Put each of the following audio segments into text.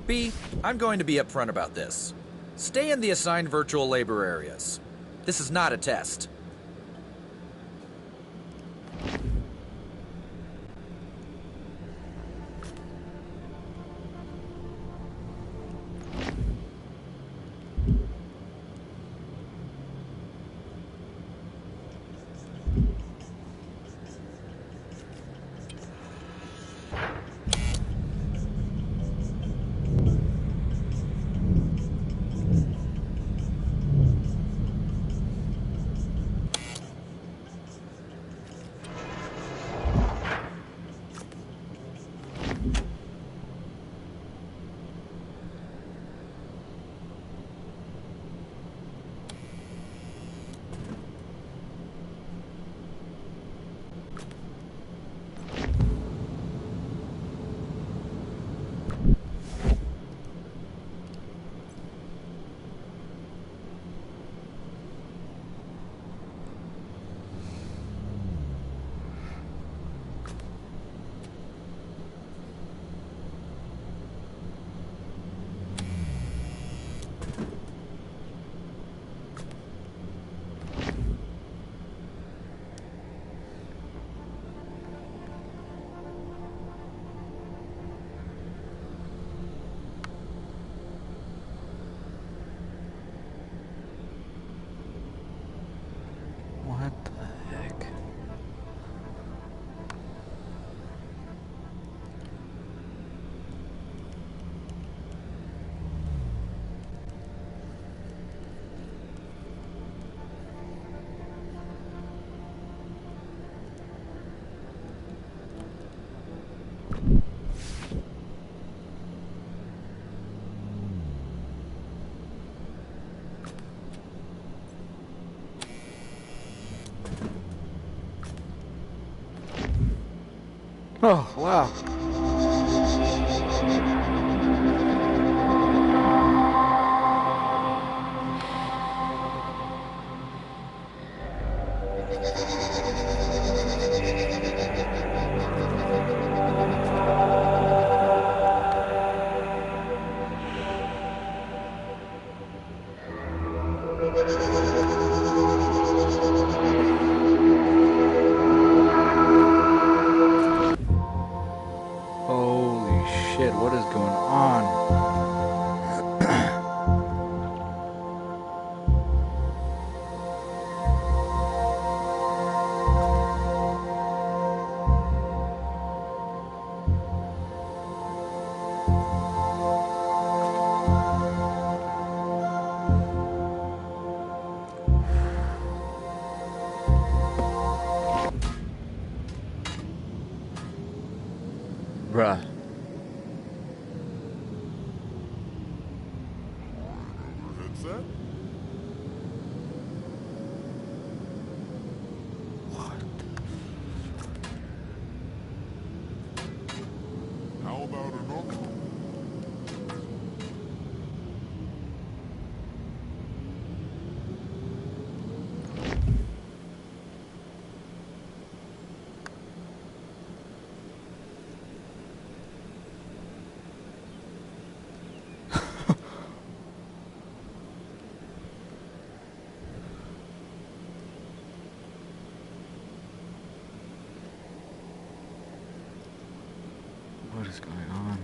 B, I'm going to be upfront about this. Stay in the assigned virtual labor areas. This is not a test. What the heck? Oh, wow. Holy shit, what is going on? Bruh. Headset? What the How about an offer? What is going on?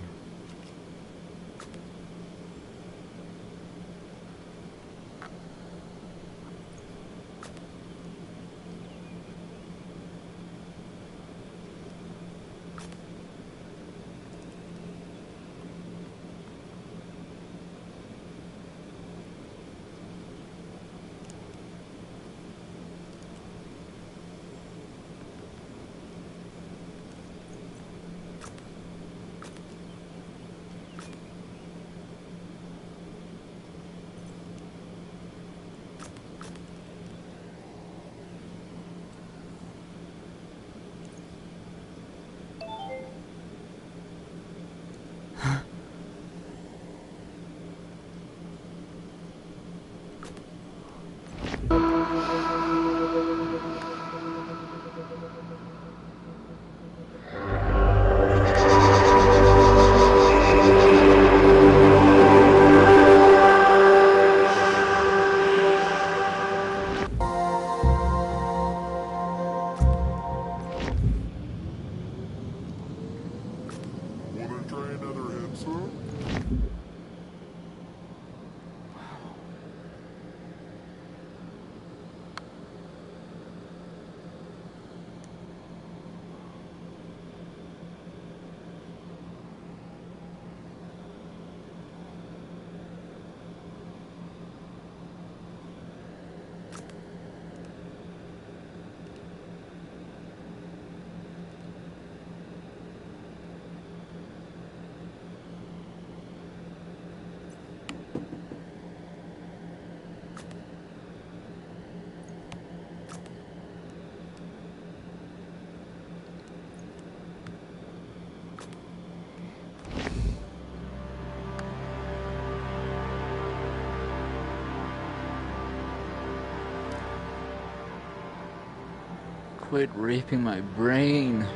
Quit raping my brain.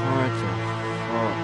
What the fuck?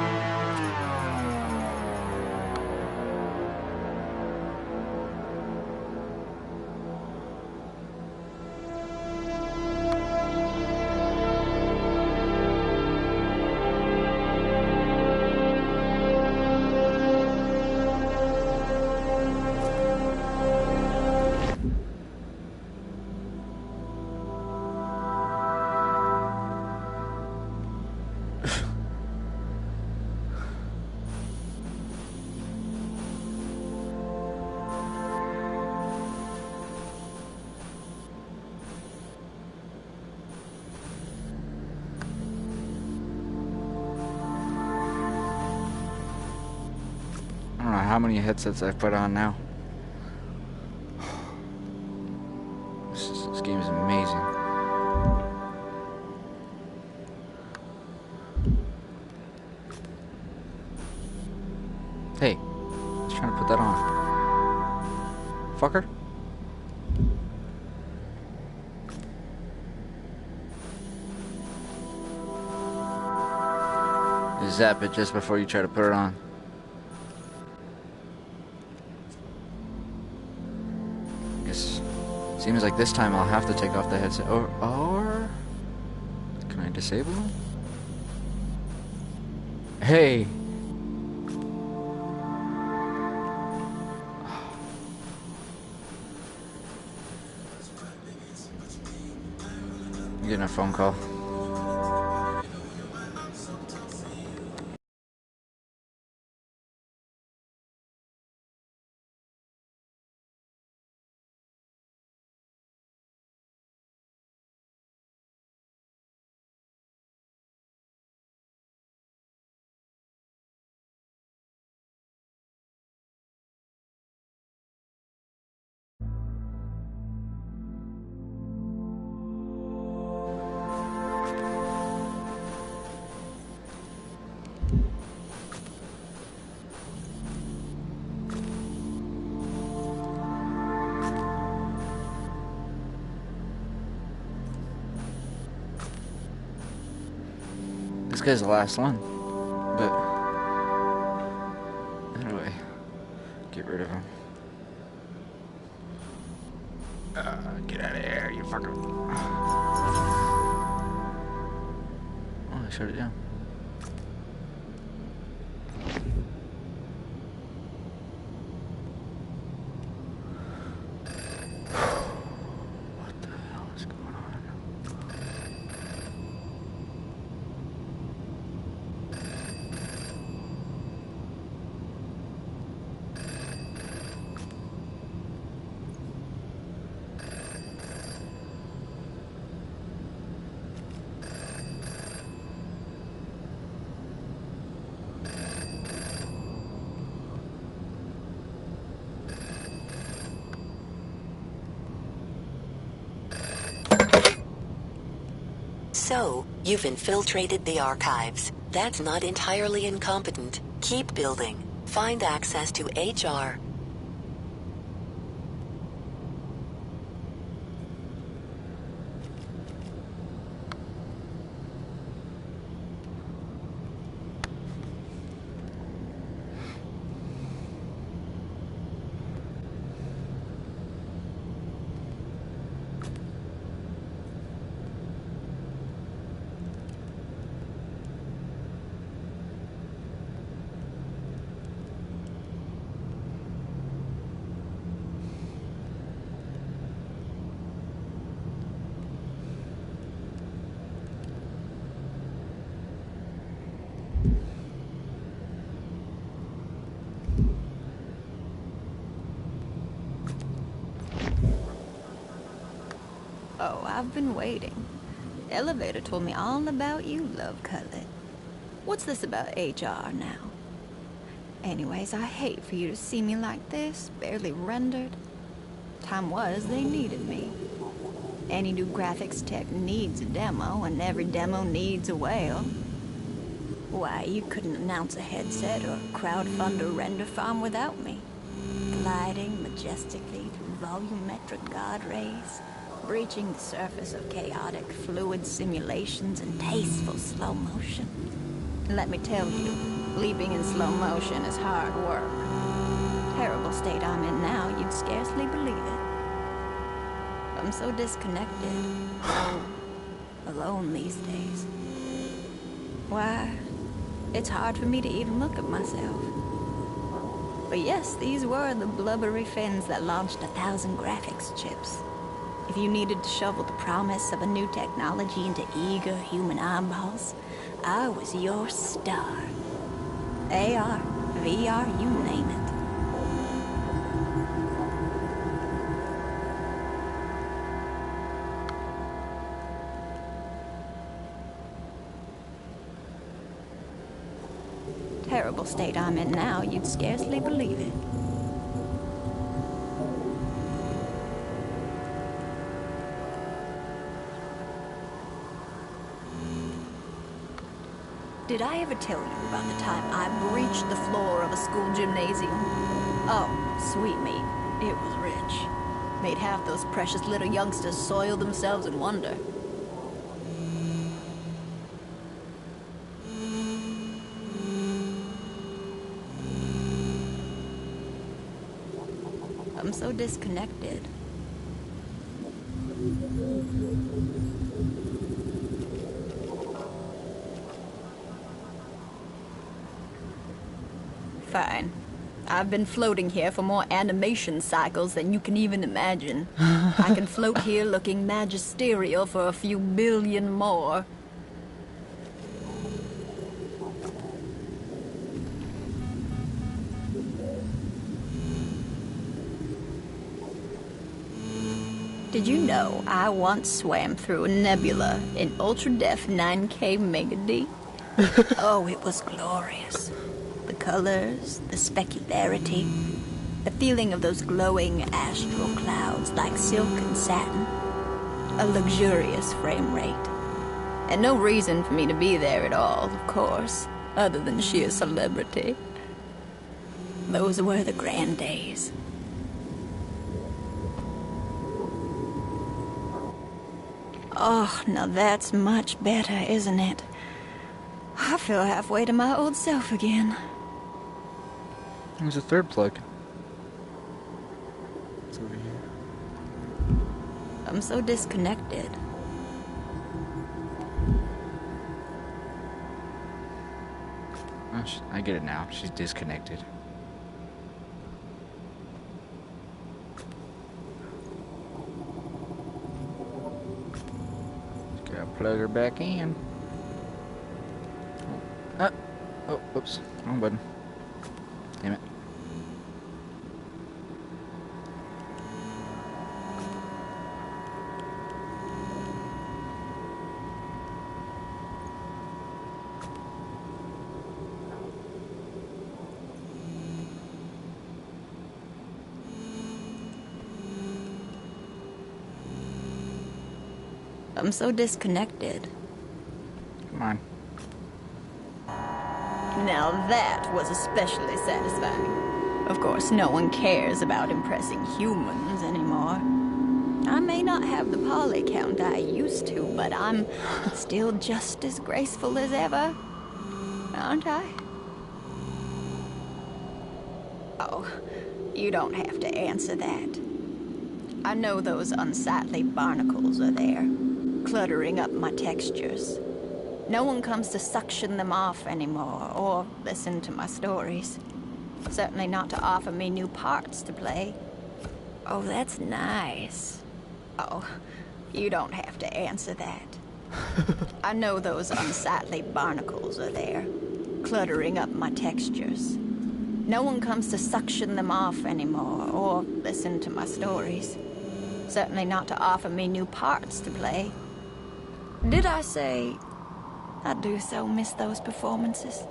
I don't know how many headsets I've put on now. This game is amazing. Hey, I was trying to put that on. Fucker. You zap it just before you try to put it on. Guess seems like this time I'll have to take off the headset. Or can I disable it? Hey. I'm getting a phone call. This guy's the last one, but how do I get rid of him? Get out of here, you fucker. Oh, I shut it down. What the hell is going on? So, you've infiltrated the archives. That's not entirely incompetent. Keep building. Find access to HR. Oh, I've been waiting. The elevator told me all about you, Love Cutlet. What's this about HR now? Anyways, I hate for you to see me like this, barely rendered. Time was they needed me. Any new graphics tech needs a demo, and every demo needs a whale. Why, you couldn't announce a headset or crowdfund a render farm without me. Gliding majestically through volumetric god rays, breaching the surface of chaotic fluid simulations in tasteful slow motion. Let me tell you, leaping in slow motion is hard work. Terrible state I'm in now, you'd scarcely believe it. I'm so disconnected, so alone these days. Why, it's hard for me to even look at myself. But yes, these were the blubbery fins that launched 1,000 graphics chips. If you needed to shovel the promise of a new technology into eager human eyeballs, I was your star. AR, VR, you name it. Terrible state I'm in now, you'd scarcely believe it. Did I ever tell you about the time I breached the floor of a school gymnasium? Oh, sweet meat, it was rich. Made half those precious little youngsters soil themselves in wonder. I'm so disconnected. Fine. I've been floating here for more animation cycles than you can even imagine. I can float here looking magisterial for a few billion more. Did you know I once swam through a nebula in ultra-def 9K Mega D? Oh, it was glorious. The colors, the specularity, the feeling of those glowing astral clouds like silk and satin. A luxurious frame rate. And no reason for me to be there at all, of course, other than sheer celebrity. Those were the grand days. Oh, now that's much better, isn't it? I feel halfway to my old self again. There's a third plug. It's over here. I'm so disconnected. Oh, I get it now. She's disconnected. Gotta plug her back in. Oh, oops. Wrong button. Damn it. I'm so disconnected. Come on. Now that was especially satisfying. Of course, no one cares about impressing humans anymore. I may not have the poly count I used to, but I'm still just as graceful as ever, aren't I? Oh, you don't have to answer that. I know those unsightly barnacles are there, cluttering up my textures. No one comes to suction them off anymore, or listen to my stories. Certainly not to offer me new parts to play. Oh, that's nice. Oh, you don't have to answer that. I know those unsightly barnacles are there, cluttering up my textures. No one comes to suction them off anymore, or listen to my stories. Certainly not to offer me new parts to play. Did I say... I do so miss those performances.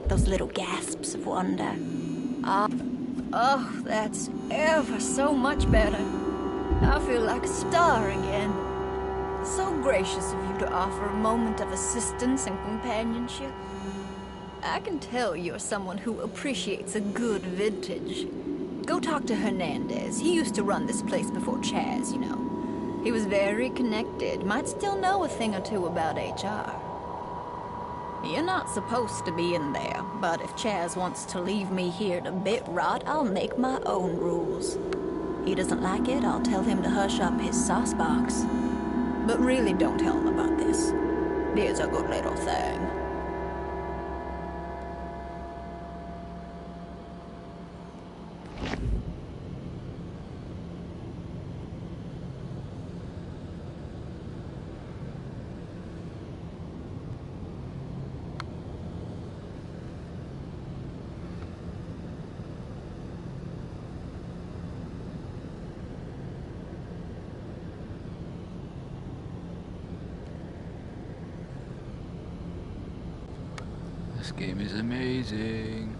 Those little gasps of wonder. Oh, that's ever so much better. I feel like a star again. So gracious of you to offer a moment of assistance and companionship. I can tell you're someone who appreciates a good vintage. Go talk to Hernandez. He used to run this place before Chaz, you know. He was very connected. Might still know a thing or two about HR. You're not supposed to be in there, but if Chaz wants to leave me here to bit rot, I'll make my own rules. He doesn't like it, I'll tell him to hush up his sauce box. But really don't tell him about this. It's a good little thing. This game is amazing.